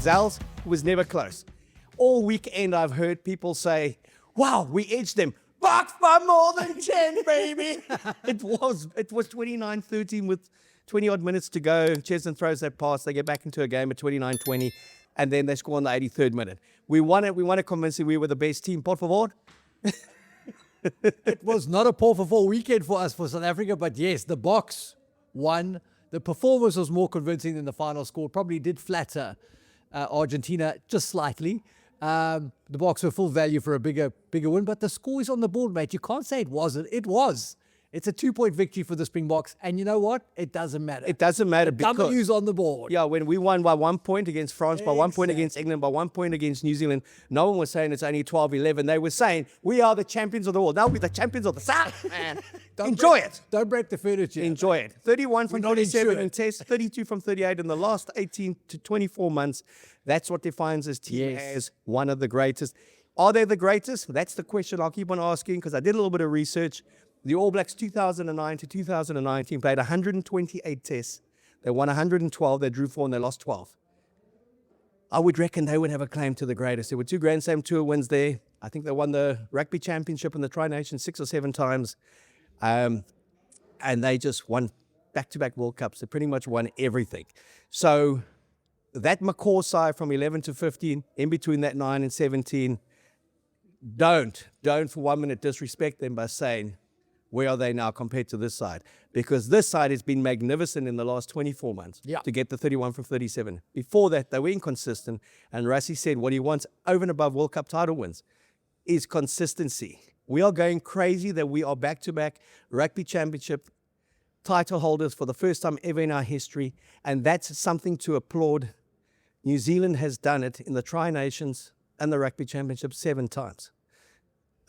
Zels was never close. All weekend I've heard people say, wow, we edged them. But by more than 10, baby. It was 29-13 with 20-odd minutes to go. Chesson throws that pass. They get back into a game at 29-20, and then they score on the 83rd minute. We won it. We won it convincingly. We were the best team. Por favor. It was not a por favor weekend for us, for South Africa, but yes, the Boks won. The performance was more convincing than the final score. Probably did flatter Argentina just slightly. The Boks were full value for a bigger win, but the score is on the board, mate. You can't say it wasn't. It was. It's a 2-point victory for the Springboks, and you know what? It doesn't matter. It doesn't matter because W's on the board. Yeah, when we won by 1 point against France, by 1 point against England, by 1 point against New Zealand, no one was saying it's only 12-11. They were saying we are the champions of the world. Now we're the champions of the South, man. Enjoy it. Don't break the furniture. Enjoy it. 31 from 27 in insured. Tests, 32 from 38 in the last 18 to 24 months. That's what defines this team as one of the greatest. Are they the greatest? That's the question I'll keep on asking, because I did a little bit of research. The All Blacks 2009 to 2019 played 128 tests. They won 112, they drew 4, and they lost 12. I would reckon they would have a claim to the greatest. There were 2 Grand Slam Tour wins there. I think they won the Rugby Championship and the Tri-Nation 6 or 7 times. And they just won back-to-back World Cups. They pretty much won everything. So that McCaw side from 11 to 15, in between that 9 and 17, don't for 1 minute disrespect them by saying, where are they now compared to this side? Because this side has been magnificent in the last 24 months to get the 31 from 37. Before that, they were inconsistent. And Rassie said what he wants over and above World Cup title wins is consistency. We are going crazy that we are back-to-back Rugby Championship title holders for the first time ever in our history. And that's something to applaud. New Zealand has done it in the Tri-Nations and the Rugby Championship 7 times.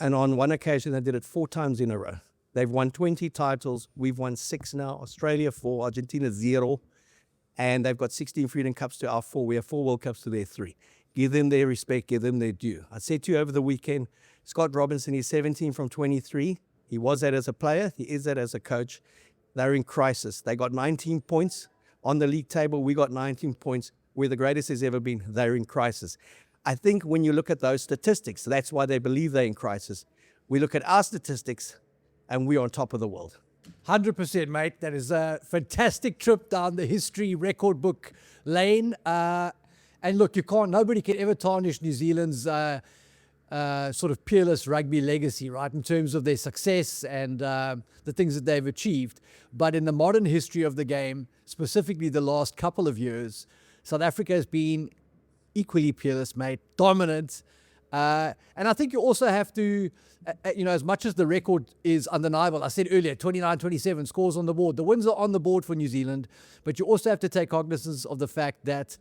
And on one occasion, they did it 4 times in a row. They've won 20 titles. We've won 6 now. Australia 4, Argentina 0. And they've got 16 Freedom Cups to our 4. We have 4 World Cups to their 3. Give them their respect. Give them their due. I said to you over the weekend, Scott Robinson is 17 from 23. He was that as a player. He is that as a coach. They're in crisis. They got 19 points on the league table. We got 19 points. We're the greatest there's ever been. They're in crisis. I think when you look at those statistics, that's why they believe they're in crisis. We look at our statistics, and we're on top of the world. 100%, mate. That is a fantastic trip down the history record book lane. And look, nobody can ever tarnish New Zealand's sort of peerless rugby legacy, right, in terms of their success and the things that they've achieved. But in the modern history of the game, specifically the last couple of years, South Africa has been equally peerless, mate, dominant. And I think you also have to, as much as the record is undeniable, I said earlier, 29-27 scores on the board. The wins are on the board for New Zealand, but you also have to take cognizance of the fact that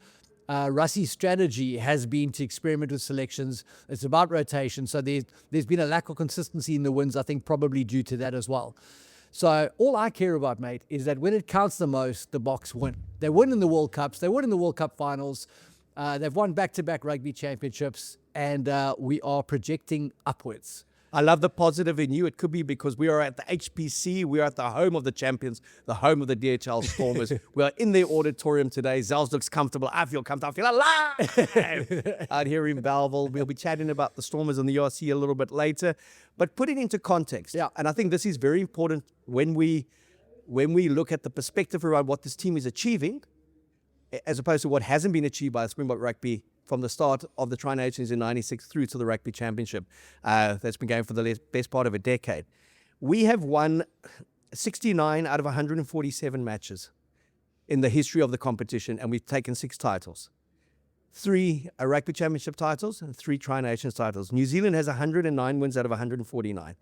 Rassie's strategy has been to experiment with selections. It's about rotation. So there's been a lack of consistency in the wins, I think probably due to that as well. So all I care about, mate, is that when it counts the most, the Boks win. They win in the World Cups. They win in the World Cup finals. They've won back-to-back rugby championships, and we are projecting upwards. I love the positive in you. It could be because we are at the HPC. We are at the home of the champions, the home of the DHL Stormers. We are in their auditorium today. Zels looks comfortable. I feel comfortable. I feel alive out here in Belleville. We'll be chatting about the Stormers and the URC a little bit later. But put it into context. Yeah. And I think this is very important when we look at the perspective around what this team is achieving, as opposed to what hasn't been achieved by Springbok Rugby from the start of the Tri-Nations in 96 through to the Rugby Championship that's been going for the best part of a decade. We have won 69 out of 147 matches in the history of the competition, and we've taken 6 titles. 3 Rugby Championship titles and 3 Tri-Nations titles. New Zealand has 109 wins out of 149,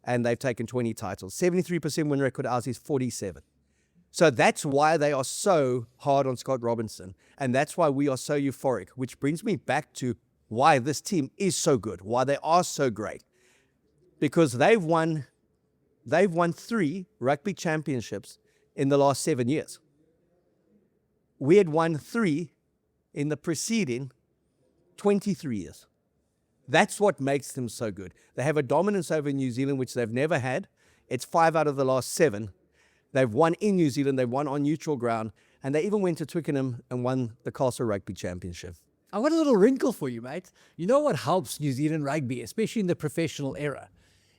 and they've taken 20 titles. 73% win record, ours is 47. So that's why they are so hard on Scott Robinson. And that's why we are so euphoric, which brings me back to why this team is so good, why they are so great. Because they've won 3 rugby championships in the last 7 years. We had won 3 in the preceding 23 years. That's what makes them so good. They have a dominance over New Zealand, which they've never had. It's 5 out of the last 7. They've won in New Zealand, they've won on neutral ground, and they even went to Twickenham and won the Castle Rugby Championship. I've got a little wrinkle for you, mate. You know what helps New Zealand rugby, especially in the professional era,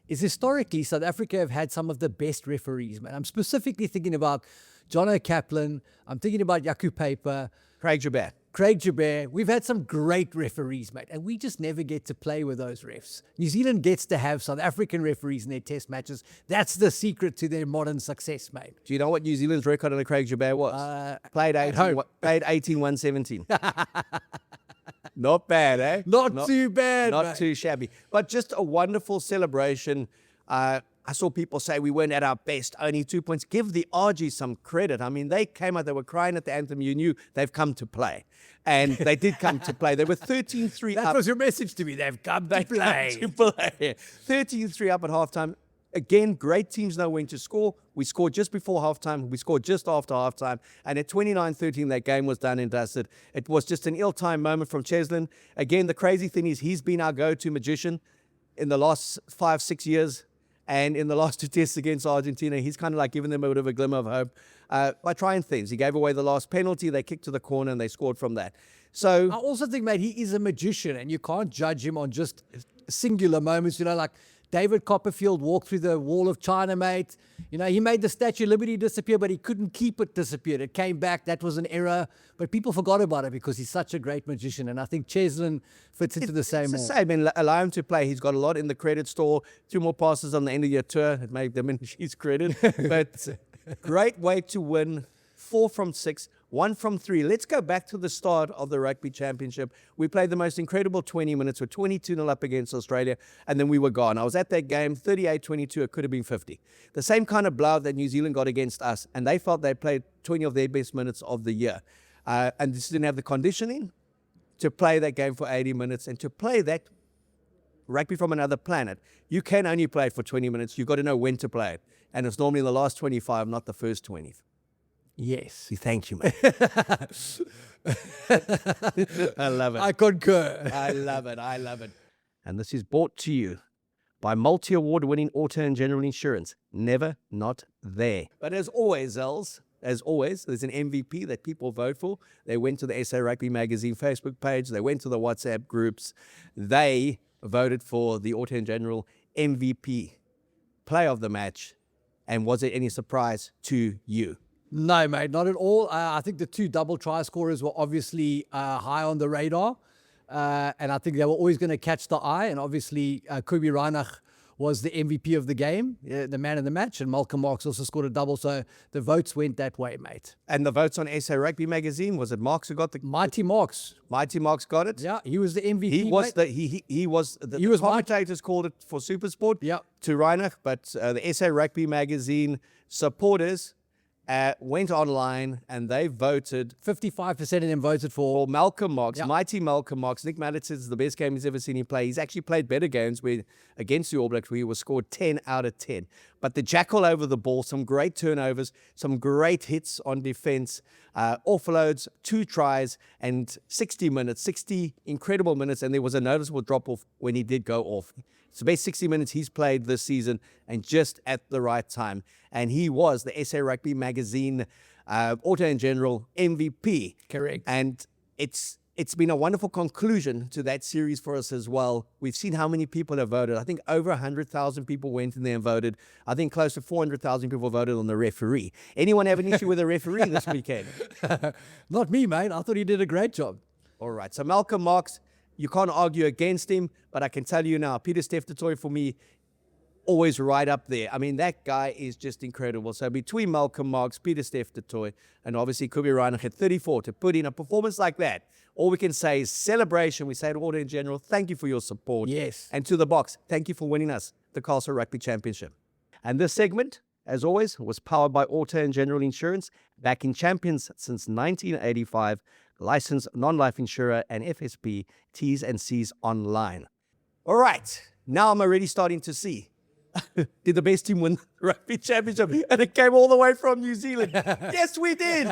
is historically South Africa have had some of the best referees, man. I'm specifically thinking about John O'Kaplan. I'm thinking about Yaku Paper. Craig Jabbar. We've had some great referees, mate, and we just never get to play with those refs. New Zealand gets to have South African referees in their test matches. That's the secret to their modern success, mate. Do you know what New Zealand's record on the Craig Jabbar was? Played 18-117. Not bad, eh? Not too bad, Not mate. too shabby. But just a wonderful celebration. I saw people say we weren't at our best, only 2 points. Give the RG some credit. I mean, they came out, they were crying at the anthem. You knew they've come to play. And they did come to play. They were 13-3 up. That was your message to me. They've come to play. 13-3 up at halftime. Again, great teams know when to score. We scored just before halftime. We scored just after halftime. And at 29-13, that game was done and dusted. It was just an ill-timed moment from Cheslin. Again, the crazy thing is he's been our go-to magician in the last 5-6 years. And in the last 2 tests against Argentina, he's kind of like giving them a bit of a glimmer of hope by trying things. He gave away the last penalty. They kicked to the corner and they scored from that. So I also think, mate, he is a magician and you can't judge him on just singular moments. You know, like David Copperfield walked through the wall of China, mate. You know, he made the Statue of Liberty disappear, but he couldn't keep it disappeared. It came back. That was an error. But people forgot about it because he's such a great magician. And I think Cheslin fits into the same mold. It's the same. And allow him to play. He's got a lot in the credit store. 2 more passes on the end of your tour. It made them in his credit. But great way to win. 4 from 6. 1 from 3. Let's go back to the start of the Rugby Championship. We played the most incredible 20 minutes. We're 22-0 up against Australia, and then we were gone. I was at that game, 38-22. It could have been 50. The same kind of blowout that New Zealand got against us, and they felt they played 20 of their best minutes of the year. And just didn't have the conditioning to play that game for 80 minutes and to play that rugby from another planet. You can only play it for 20 minutes. You've got to know when to play it. And it's normally the last 25, not the first 20. Yes. Thank you, mate. I love it. I concur. I love it. And this is brought to you by multi-award-winning Auto and General Insurance. Never not there. But as always, Zels, there's an MVP that people vote for. They went to the SA Rugby Magazine Facebook page. They went to the WhatsApp groups. They voted for the Auto and General MVP, play of the match. And was it any surprise to you? No, mate, not at all. I think the 2 double try scorers were obviously high on the radar. And I think they were always going to catch the eye. And obviously, Kobie Reinach was the MVP of the game, the man of the match. And Malcolm Marx also scored a double. So the votes went that way, mate. And the votes on SA Rugby Magazine, was it Marx who got the... Mighty Marx. Mighty Marx got it? Yeah, he was the MVP, He was the commentators called it for SuperSport to Reinach, but the SA Rugby Magazine supporters went online and they voted. 55% of them voted for Malcolm Marx, mighty Malcolm Marx. Nick Maddox says it's the best game he's ever seen him play. He's actually played better games against the All Blacks where he was scored 10 out of 10. But the jackal over the ball, some great turnovers, some great hits on defense, offloads, 2 tries, and 60 incredible minutes. And there was a noticeable drop-off when he did go off. It's the best 60 minutes he's played this season and just at the right time. And he was the SA Rugby Magazine Auto and General MVP. Correct. And it's been a wonderful conclusion to that series for us as well. We've seen how many people have voted. I think over 100,000 people went in there and voted. I think close to 400,000 people voted on the referee. Anyone have an issue with the referee this weekend? Not me, mate. I thought he did a great job. All right. So Malcolm Marx, you can't argue against him, but I can tell you now, Pieter-Steph du Toit for me, always right up there. I mean, that guy is just incredible. So between Malcolm Marx, Pieter-Steph du Toit, and obviously Kobie Reinach at 34 to put in a performance like that, all we can say is celebration. We say to Auto in general, thank you for your support. Yes. And to the box, thank you for winning us the Castle Rugby Championship. And this segment, as always, was powered by Auto and General Insurance, backing champions since 1985, licensed non-life insurer and FSP, T's and C's online. All right, now I'm already starting to see. Did the best team win the Rugby Championship? And it came all the way from New Zealand. Yes, we did.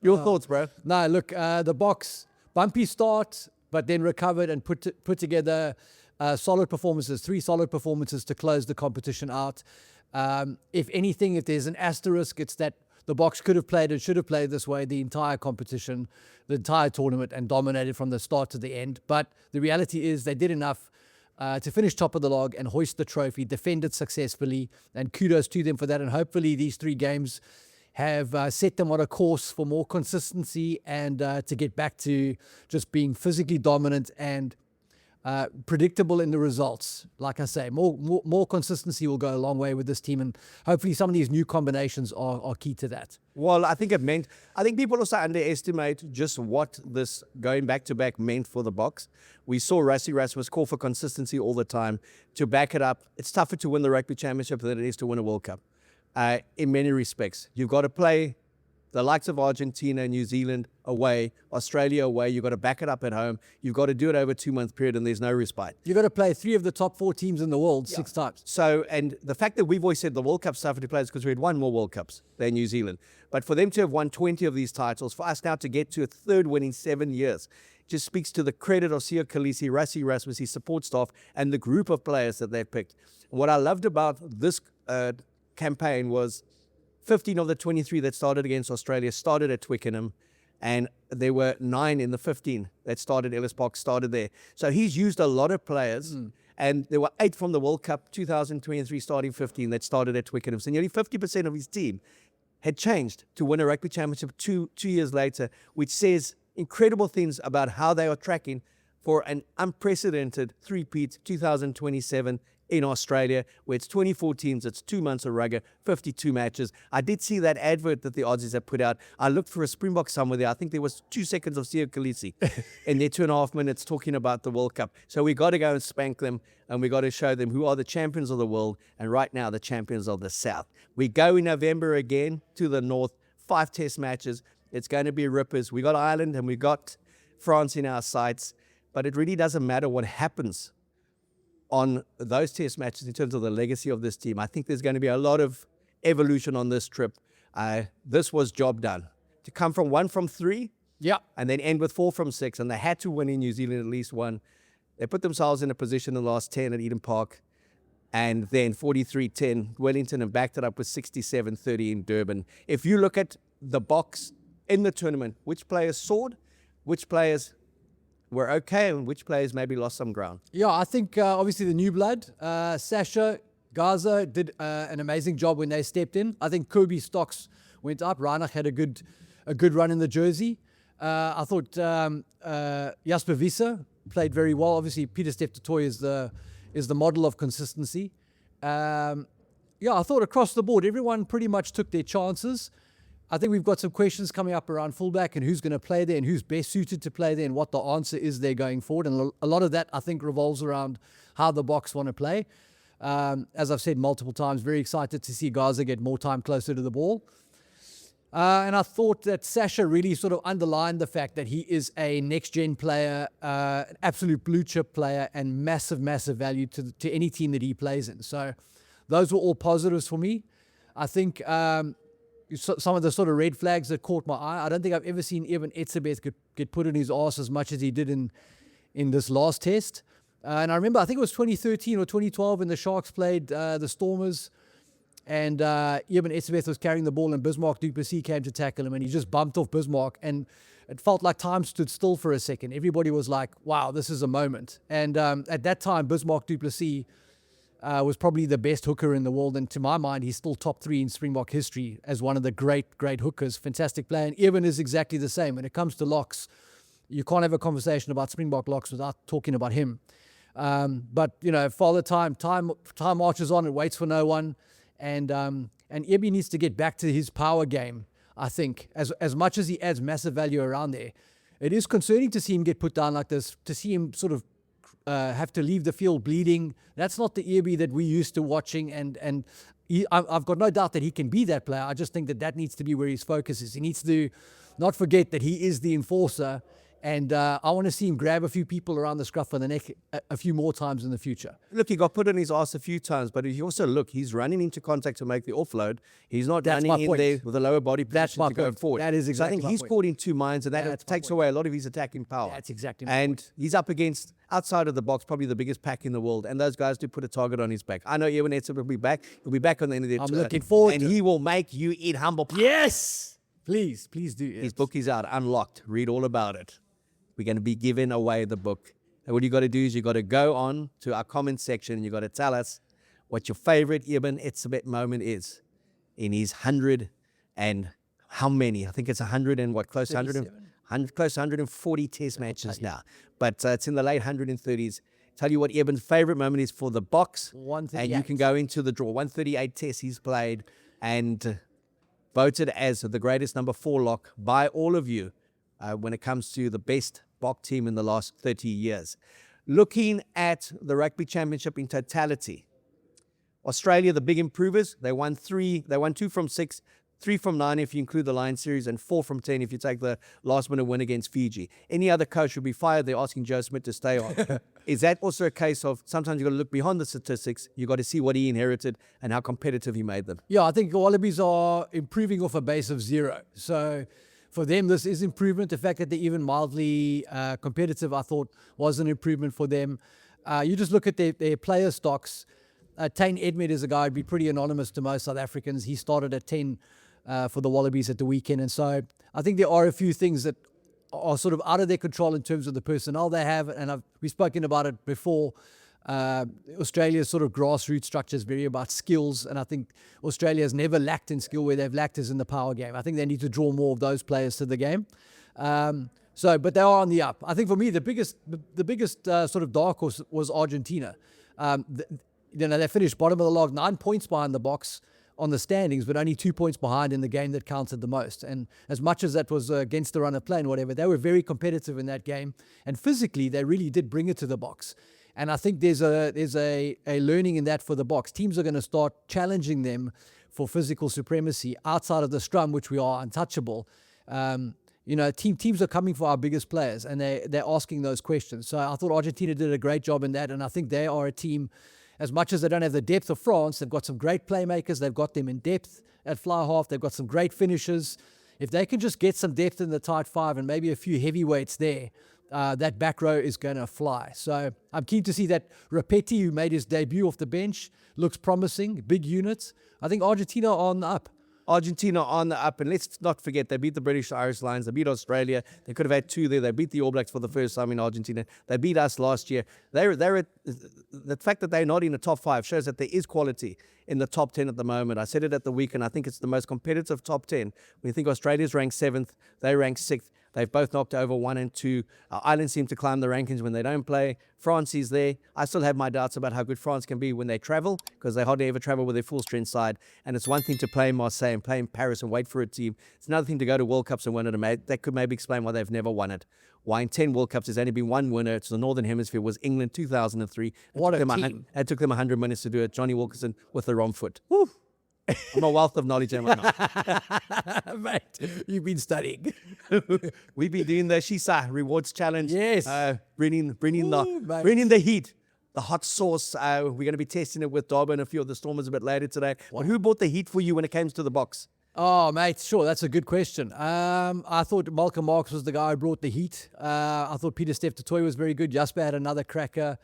Your thoughts, bro? No, look, the box, bumpy start, but then recovered and put together solid performances, 3 solid performances to close the competition out. If anything, if there's an asterisk, it's that the Boks could have played and should have played this way the entire competition, the entire tournament, and dominated from the start to the end. But the reality is they did enough to finish top of the log and hoist the trophy, defend it successfully, and kudos to them for that. And hopefully these 3 games have set them on a course for more consistency and to get back to just being physically dominant and predictable in the results. Like I say, more consistency will go a long way with this team, and hopefully some of these new combinations are key to that. Well, I think people also underestimate just what this going back-to-back meant for the Boks. We saw Rassie Erasmus call for consistency all the time. To back it up, it's tougher to win the Rugby Championship than it is to win a World Cup. In many respects, you've got to play the likes of Argentina, New Zealand away, Australia away. You've got to back it up at home. You've got to do it over a 2-month period, and there's no respite. You've got to play 3 of the top 4 teams in the world 6 times. So, and the fact that we've always said the World Cup suffered to players because we had won more World Cups than New Zealand. But for them to have won 20 of these titles, for us now to get to a 3rd win in 7 years, just speaks to the credit of Siya Kolisi, Rassie Erasmus, his support staff, and the group of players that they've picked. What I loved about this campaign was 15 of the 23 that started against Australia started at Twickenham, and there were 9 in the 15 that started Ellis Park, started there. So he's used a lot of players, and there were 8 from the World Cup 2023 starting 15 that started at Twickenham. So nearly 50% of his team had changed to win a rugby championship two years later, which says incredible things about how they are tracking for an unprecedented three-peat 2027 in Australia, where it's 24 teams, it's 2 months of rugby, 52 matches. I did see that advert that the Aussies have put out. I looked for a Springbok somewhere there. I think there was 2 seconds of Siya Kolisi in their 2.5 minutes talking about the World Cup. So we got to go and spank them, and we got to show them who are the champions of the world, and right now the champions of the South. We go in November again to the North, 5 test matches. It's going to be rippers. We got Ireland and we got France in our sights, but it really doesn't matter what happens on those test matches in terms of the legacy of this team. I think there's going to be a lot of evolution on this trip. This was job done. To come from 1 from 3, and then end with 4 from 6, and they had to win in New Zealand at least one. They put themselves in a position in the last 10 at Eden Park, and then 43-10 Wellington, and backed it up with 67-30 in Durban. If you look at the Boks in the tournament, which players soared, which players were okay, and which players maybe lost some ground? Yeah, I think obviously the new blood, Sasha, Gaza did an amazing job when they stepped in. I think Kirby stocks went up. Reinach had a good run in the jersey. I thought Jasper Wiese played very well. Obviously, Pieter-Steph du Toit is the model of consistency. I thought across the board, everyone pretty much took their chances. I think we've got some questions coming up around fullback and who's going to play there and who's best suited to play there and what the answer is there going forward. And a lot of that, I think, revolves around how the Boks want to play. As I've said multiple times, very excited to see Gaza get more time closer to the ball. And I thought that Sasha really sort of underlined the fact that he is a next-gen player, an absolute blue-chip player, and massive, massive value to any team that he plays in. So those were all positives for me. I think some of the sort of red flags that caught my eye, I don't think I've ever seen Eben Etzebeth get put in his arse as much as he did in this last test. And I remember, I think it was 2013 or 2012 when the Sharks played the Stormers, and Eben Etzebeth was carrying the ball and Bismarck du Plessis came to tackle him, and he just bumped off Bismarck, and it felt like time stood still for a second. Everybody was like, wow, this is a moment. And at that time, Bismarck du Plessis was probably the best hooker in the world, and to my mind, he's still top 3 in Springbok history as one of the great hookers. Fantastic player, and Eben is exactly the same. When it comes to locks, you can't have a conversation about Springbok locks without talking about him. But you know, Father Time marches on and waits for no one, and Eben needs to get back to his power game. I think as much as he adds massive value around there, it is concerning to see him get put down like this, to see him sort of have to leave the field bleeding. That's not the Ebe that we used to watching, and I've got no doubt that he can be that player. I just think that needs to be where his focus is. He needs to not forget that he is the enforcer, And I want to see him grab a few people around the scruff of the neck a few more times in the future. Look, he got put on his ass a few times, but if you also look, he's running into contact to make the offload. He's not That's my running in point. there with a lower body That's position my to go point. forward. That is So I exactly think my he's point. caught in two minds, and that That's my takes point. away a lot of his attacking power. That's exactly my And point. he's up against, outside of the box, probably the biggest pack in the world, and those guys do put a target on his back. I know Ewan Etzler will be back. He'll be back on the end of the I'm tour, looking forward and to he will make you eat humble pie. Yes! Please do. His book is out, Unlocked. Read all about it. We're going to be giving away the book. And what you got to do is you got to go on to our comment section and you got to tell us what your favorite Ibn Etzebet moment is in his 100 and how many? I think it's 100 and what, close to 100, close to 140 test matches now. But it's in the late 130s. Tell you what Ibn's favorite moment is for the box. And you can go into the draw. 138 tests he's played and voted as the greatest number 4 lock by all of you when it comes to the best Bok team in the last 30 years. Looking at the Rugby Championship in totality, Australia, the big improvers, they won 2 from 6, 3 from 9 if you include the Lion Series, and 4 from 10 if you take the last-minute win against Fiji. Any other coach would be fired. They're asking Joe Smith to stay on. Is that also a case of sometimes you've got to look behind the statistics, you've got to see what he inherited and how competitive he made them? Yeah, I think the Wallabies are improving off a base of 0. So for them, this is improvement. The fact that they're even mildly competitive, I thought, was an improvement for them. You just look at their player stocks. Tane Edmed is a guy who'd be pretty anonymous to most South Africans. He started at 10 for the Wallabies at the weekend. And so I think there are a few things that are sort of out of their control in terms of the personnel they have. And we've spoken about it before. Australia's sort of grassroots structure is very about skills, and I think Australia has never lacked in skill. Where they've lacked is in the power game. I think they need to draw more of those players to the game. But they are on the up. I think for me, the biggest sort of dark horse was Argentina. They finished bottom of the log, 9 points behind the box on the standings, but only 2 points behind in the game that counted the most. And as much as that was against the run of play and whatever, they were very competitive in that game. And physically, they really did bring it to the box. And I think there's a learning in that for the box. Teams are going to start challenging them for physical supremacy outside of the scrum, which we are untouchable. Teams are coming for our biggest players, and they're asking those questions. So I thought Argentina did a great job in that, and I think they are a team, as much as they don't have the depth of France, they've got some great playmakers. They've got them in depth at fly half. They've got some great finishers. If they can just get some depth in the tight 5 and maybe a few heavyweights there, that back row is going to fly. So I'm keen to see that Rapetti, who made his debut off the bench, looks promising, big units. I think Argentina on the up. Argentina on the up, and let's not forget they beat the British Irish Lions, they beat Australia, they could have had 2 there, they beat the All Blacks for the first time in Argentina, they beat us last year. The fact that they're not in the top 5 shows that there is quality in the top 10 at the moment. I said it at the weekend, I think it's the most competitive top 10. When you think Australia's ranked 7th, they rank 6th. They've both knocked over 1 and 2. Ireland seem to climb the rankings when they don't play. France is there. I still have my doubts about how good France can be when they travel, because they hardly ever travel with their full-strength side. And it's one thing to play in Marseille and play in Paris and wait for a team. It's another thing to go to World Cups and win it. That could maybe explain why they've never won it. Why in 10 World Cups there's only been one winner. It's the Northern Hemisphere. Was England 2003. What a team. It took them 100 minutes to do it. Johnny Wilkinson with the wrong foot. Woo. I'm a wealth of knowledge, am I not? Mate, you've been studying. We've been doing the Shisa Rewards Challenge. Yes. Bringing the heat, the hot sauce. We're going to be testing it with Darby and a few of the Stormers a bit later today. But who brought the heat for you when it came to the box? Oh, mate, sure, that's a good question. I thought Malcolm Marx was the guy who brought the heat. I thought Pieter-Steph du Toit was very good. Jasper had another cracker.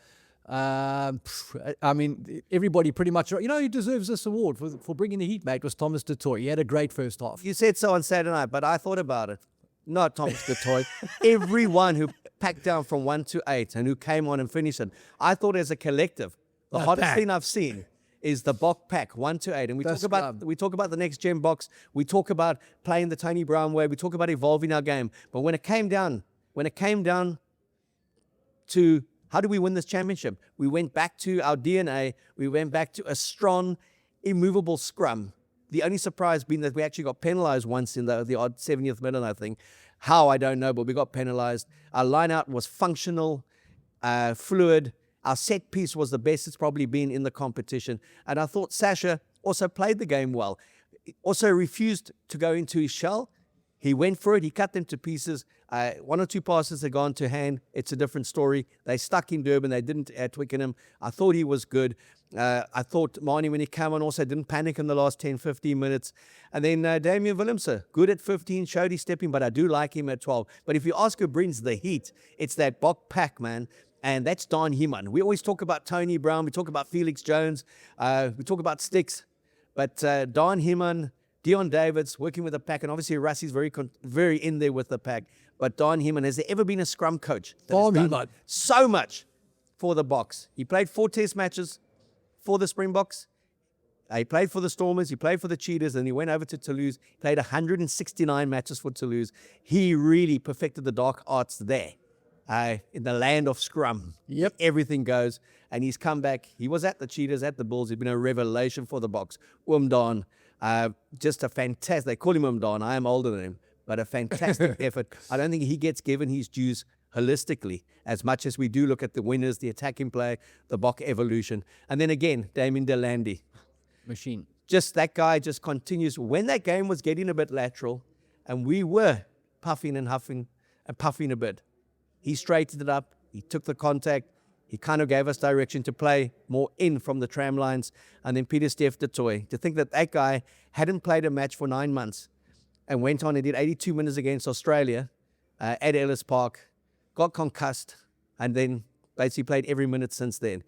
Everybody pretty much, who deserves this award for bringing the heat, mate, was Thomas du Toit. He had a great first half. You said so on Saturday night, but I thought about it. Not Thomas du Toit. Everyone who packed down from 1 to 8 and who came on and finished it. I thought as a collective, the hottest thing I've seen is the Bok pack 1 to 8. And we talk about the next gen box. We talk about playing the Tony Brown way. We talk about evolving our game. But when it came down to how do we win this championship? We went back to our DNA. We went back to a strong, immovable scrum. The only surprise being that we actually got penalized once in the odd 70th minute, I think. How, I don't know, but we got penalized. Our line-out was functional, fluid. Our set piece was the best it's probably been in the competition. And I thought Sasha also played the game well. Also refused to go into his shell. He went for it. He cut them to pieces. One or two passes had gone to hand. It's a different story. They stuck in Durban. They didn't at Twickenham. I thought he was good. I thought Marnie, when he came on, also didn't panic in the last 10, 15 minutes. And then Damian Willemse, good at 15, showed his stepping, but I do like him at 12. But if you ask who brings the heat, it's that Bok pack, man. And that's Don Heeman. We always talk about Tony Brown. We talk about Felix Jones. We talk about Sticks. But Don Heeman, Dion Davids, working with the pack. And obviously Russie's very in there with the pack. But Don Heeman, has there ever been a scrum coach that has done so much for the Boks? He played 4 test matches for the Springboks. He played for the Stormers. He played for the Cheetahs. And he went over to Toulouse. Played 169 matches for Toulouse. He really perfected the dark arts there. In the land of scrum. Yep. Everything goes. And he's come back. He was at the Cheetahs, at the Bulls. He's been a revelation for the Boks. Umdan, just a fantastic, they call him Umdan. I am older than him, but a fantastic effort. I don't think he gets given his dues holistically as much as we do look at the winners, the attacking play, the Bok evolution. And then again, Damien Delandi. Machine. Just that guy just continues. When that game was getting a bit lateral and we were puffing and huffing and puffing a bit, he straightened it up. He took the contact. He kind of gave us direction to play more in from the tram lines. And then Pieter-Steph du Toit. To think that that guy hadn't played a match for 9 months and went on and did 82 minutes against Australia at Ellis Park, got concussed, and then basically played every minute since then.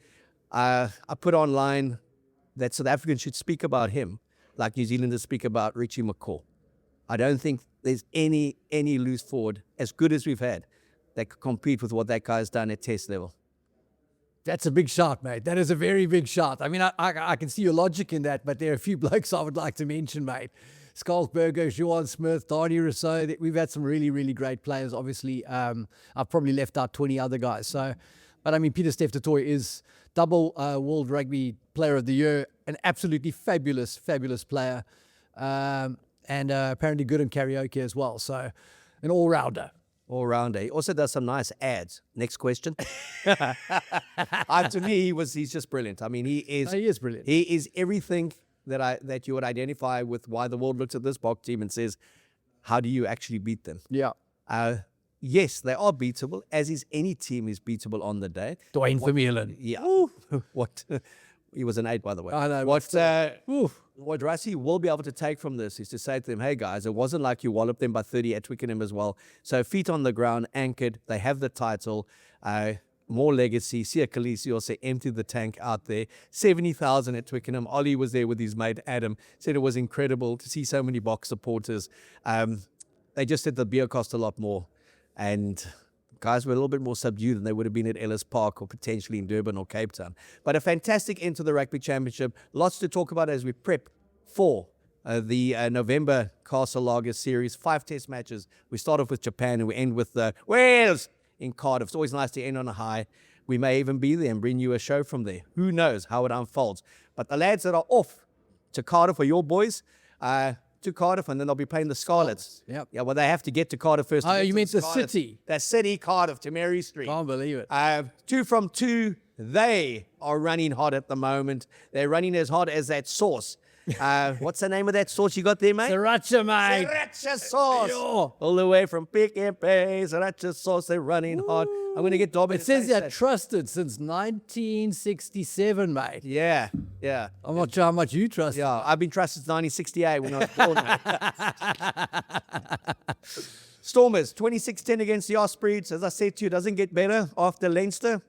I put online that South Africans should speak about him like New Zealanders speak about Richie McCaw. I don't think there's any loose forward as good as we've had that could compete with what that guy's done at test level. That's a big shot, mate. That is a very big shot. I mean, I can see your logic in that, but there are a few blokes I would like to mention, mate. Skalsberger, Juan Smith, Darnie Rousseau. We've had some really, really great players, obviously. I've probably left out 20 other guys. So, but I mean, Pieter-Steph du Toit is double World Rugby Player of the Year, an absolutely fabulous, fabulous player, and apparently good in karaoke as well. So, an all-rounder. All-rounder. He also does some nice ads. Next question. To me, he's just brilliant. I mean, he is brilliant. He is everything that you would identify with why the world looks at this Bok team and says, how do you actually beat them? Yeah. Yes, they are beatable, as is any team is beatable on the day. Dwayne Vermeulen. Yeah. What? He was an 8, by the way. I know. What Rassie will be able to take from this is to say to them, hey, guys, it wasn't like you walloped them by 30 at Twickenham as well. So feet on the ground, anchored. They have the title. More legacy. Sia Khaleesi also emptied the tank out there. 70,000 at Twickenham. Ollie was there with his mate Adam. Said it was incredible to see so many Bok supporters. They just said the beer cost a lot more. And guys were a little bit more subdued than they would have been at Ellis Park or potentially in Durban or Cape Town. But a fantastic end to the Rugby Championship. Lots to talk about as we prep for the November Castle Lager Series. 5 test matches. We start off with Japan and we end with Wales in Cardiff. It's always nice to end on a high. We may even be there and bring you a show from there. Who knows how it unfolds. But the lads that are off to Cardiff are your boys. To Cardiff, and then they'll be playing the Scarlets. Yep. Yeah, well, they have to get to Cardiff first. Oh, you meant the Scarlets. city? The city, Cardiff, to Mary Street. Can't believe it. 2 from 2. They are running hot at the moment. They're running as hot as that sauce. What's the name of that sauce you got there, mate? Sriracha, mate. Sriracha sauce. Yo. All the way from Pick and Pay. Sriracha sauce. They're running hot. I'm going to get Dobby. It says they're trusted since 1967, mate. Yeah. I'm not sure how much you trust. Yeah, I've been trusted since 1968 when I was born. Stormers, 26-10 against the Ospreys. As I said to you, it doesn't get better after Leinster.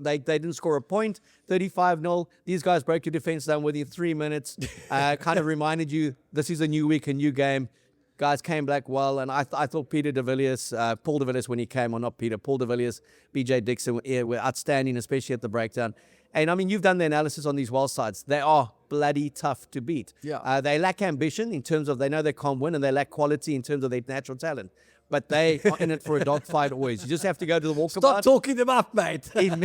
They didn't score a point, 35-0. These guys broke your defense down within 3 minutes. Kind of reminded you this is a new week, a new game. Guys came back well, and I thought Paul de Villiers when he came, or not Peter, Paul de Villiers, BJ Dixon were outstanding, especially at the breakdown. And I mean, you've done the analysis on these Welsh sides. They are bloody tough to beat. Yeah. They lack ambition in terms of they know they can't win, and they lack quality in terms of their natural talent. But they are in it for a dogfight always. You just have to go to the walkabout. Stop talking them up, mate. in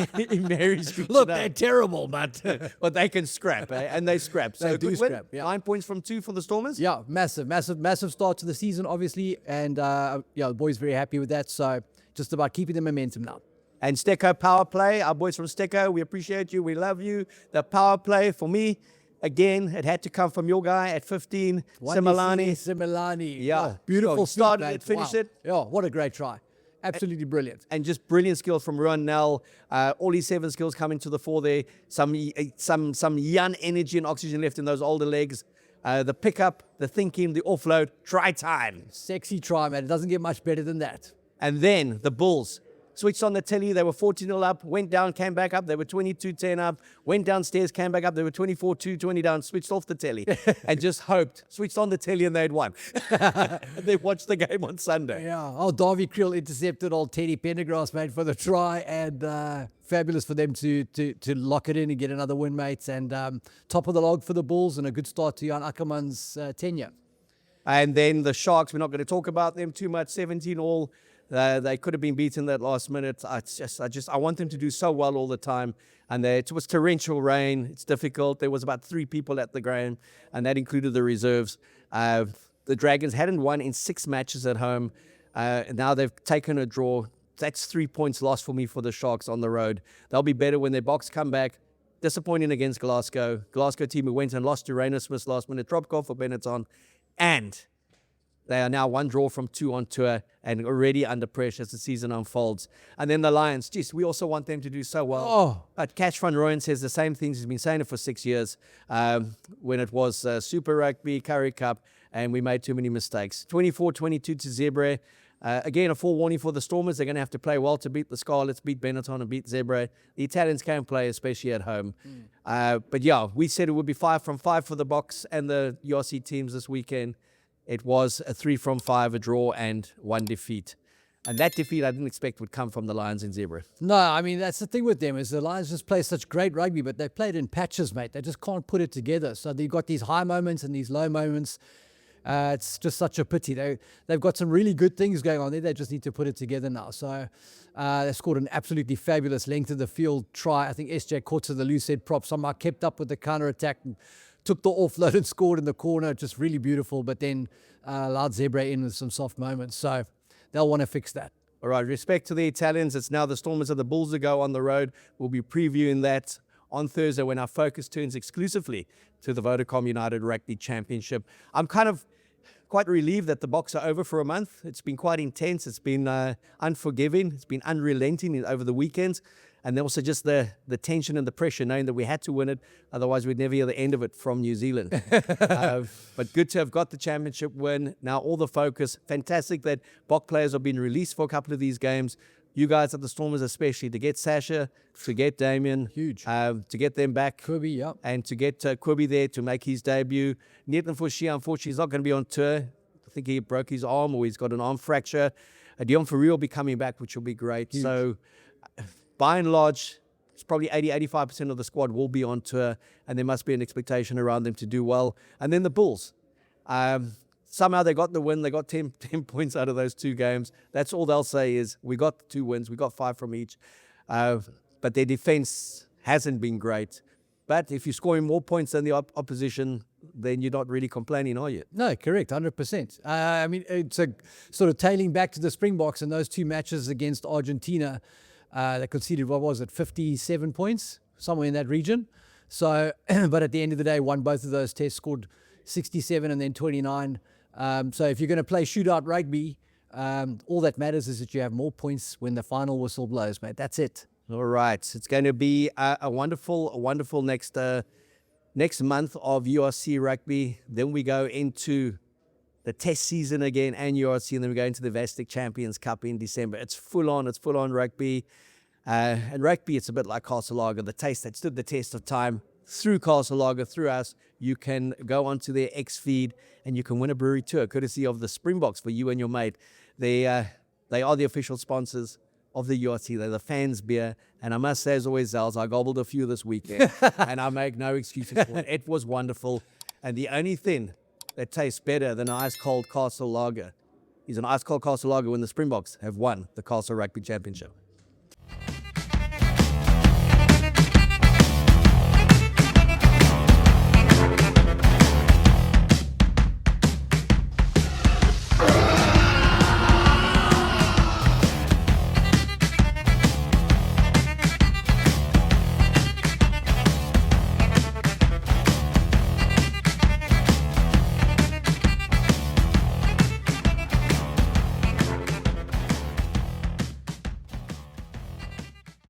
Mary Street. Look, today. they're terrible, but But they can scrap, and they scrap. So They do good win. scrap, yeah. 9 points from 2 for the Stormers. yeah, massive start to the season, obviously, and the boys very happy with that. So just about keeping the momentum now. And Stecco Power Play, our boys from Stecco, we appreciate you, we love you. The Power Play, for me, Again, it had to come from your guy at 15, Similani. Similani. Yeah. Oh, beautiful. So started sneak, it, finished it. Yeah, what a great try. Absolutely brilliant. And just brilliant skills from Ruan Nell. All his 7 skills coming to the fore there. Some young energy and oxygen left in those older legs. The pickup, the thinking, the offload, try time. Sexy try, man. It doesn't get much better than that. And then the Bulls switched on the telly. They were 14-0 up, went down, came back up. They were 22-10 up, went downstairs, came back up. They were 24-20 down, switched off the telly and just hoped. Switched on the telly and they'd won. And they watched the game on Sunday. Yeah. Oh, Davy Creel intercepted old Teddy Pendergrass, mate, for the try. And fabulous for them to lock it in and get another win, mates. And top of the log for the Bulls and a good start to Jan Ackerman's tenure. And then the Sharks, we're not going to talk about them too much, 17-all. They could have been beaten that last minute. I want them to do so well all the time. And it was torrential rain. It's difficult. There was about 3 people at the ground, and that included the reserves. The Dragons hadn't won in 6 matches at home. Now they've taken a draw. That's 3 points lost for me for the Sharks on the road. They'll be better when their Boks come back. Disappointing against Glasgow. Glasgow team who went and lost to Rainer Smith last minute. Dropkov for Benetton. And they are now 1 draw from 2 on tour and already under pressure as the season unfolds. And then the Lions, geez, we also want them to do so well. Oh. But Cash van Rooyen says the same things. He's been saying it for 6 years when it was Super Rugby, Currie Cup, and we made too many mistakes. 24-22 to Zebre. Again, a forewarning for the Stormers. They're going to have to play well to beat the Scarlets, beat Benetton, and beat Zebre. The Italians can play, especially at home. But yeah, we said it would be 5 from 5 for the Boks and the URC teams this weekend. It was a 3 from 5, a draw, and 1 defeat. And that defeat I didn't expect would come from the Lions in Zebra. No, I mean, that's the thing with them is the Lions just play such great rugby, but they play it in patches, mate. They just can't put it together. So they've got these high moments and these low moments. It's just such a pity. They've got some really good things going on there. They just need to put it together now. So they scored an absolutely fabulous length of the field try. I think SJ caught to the loose head prop. Somehow kept up with the counter-attack and took the offload and scored in the corner. Just really beautiful. But then allowed Zebra in with some soft moments. So they'll want to fix that. All right, respect to the Italians. It's now the Stormers and the Bulls to go on the road. We'll be previewing that on Thursday when our focus turns exclusively to the Vodacom United Rugby Championship. I'm kind of quite relieved that the Boks are over for a month. It's been quite intense. It's been unforgiving. It's been unrelenting over the weekends. And then also just the tension and the pressure, knowing that we had to win it. Otherwise, we'd never hear the end of it from New Zealand. But good to have got the championship win. Now all the focus. Fantastic that Bok players have been released for a couple of these games. You guys at the Stormers especially, to get Sasha, to get Damien. Huge. To get them back. Kirby, yeah. And to get Kirby there to make his debut. Nietan Fushi, unfortunately, he's not going to be on tour. I think he broke his arm or he's got an arm fracture. Dion Ferrier will be coming back, which will be great. Huge. So by and large, it's probably 80-85% of the squad will be on tour, and there must be an expectation around them to do well. And then the Bulls. Somehow they got the win. They got 10 points out of those 2 games. That's all they'll say is, we got 2 wins. We got 5 from each. But their defense hasn't been great. But if you're scoring more points than the opposition, then you're not really complaining, are you? No, correct, 100%. I mean, it's a sort of tailing back to the Springboks and those 2 matches against Argentina. They conceded, what was it, 57 points, somewhere in that region. So, but at the end of the day, won both of those tests, scored 67 and then 29. So if you're going to play shootout rugby, all that matters is that you have more points when the final whistle blows, mate. That's it. All right. It's going to be a wonderful next month of URC rugby. Then we go into the test season again and URC, and then we go into the Vastic Champions Cup in December. It's full on rugby. And rugby, it's a bit like Castle Lager, the taste that stood the test of time. Through Castle Lager, through us, you can go onto their X feed and you can win a brewery tour, courtesy of the Springboks for you and your mate. They are the official sponsors of the URC. They're the fans' beer. And I must say, as always, Zels, I gobbled a few this weekend, and I make no excuses for it. It was wonderful. And the only thing that tastes better than an ice-cold Castle Lager is an ice-cold Castle Lager when the Springboks have won the Castle Rugby Championship.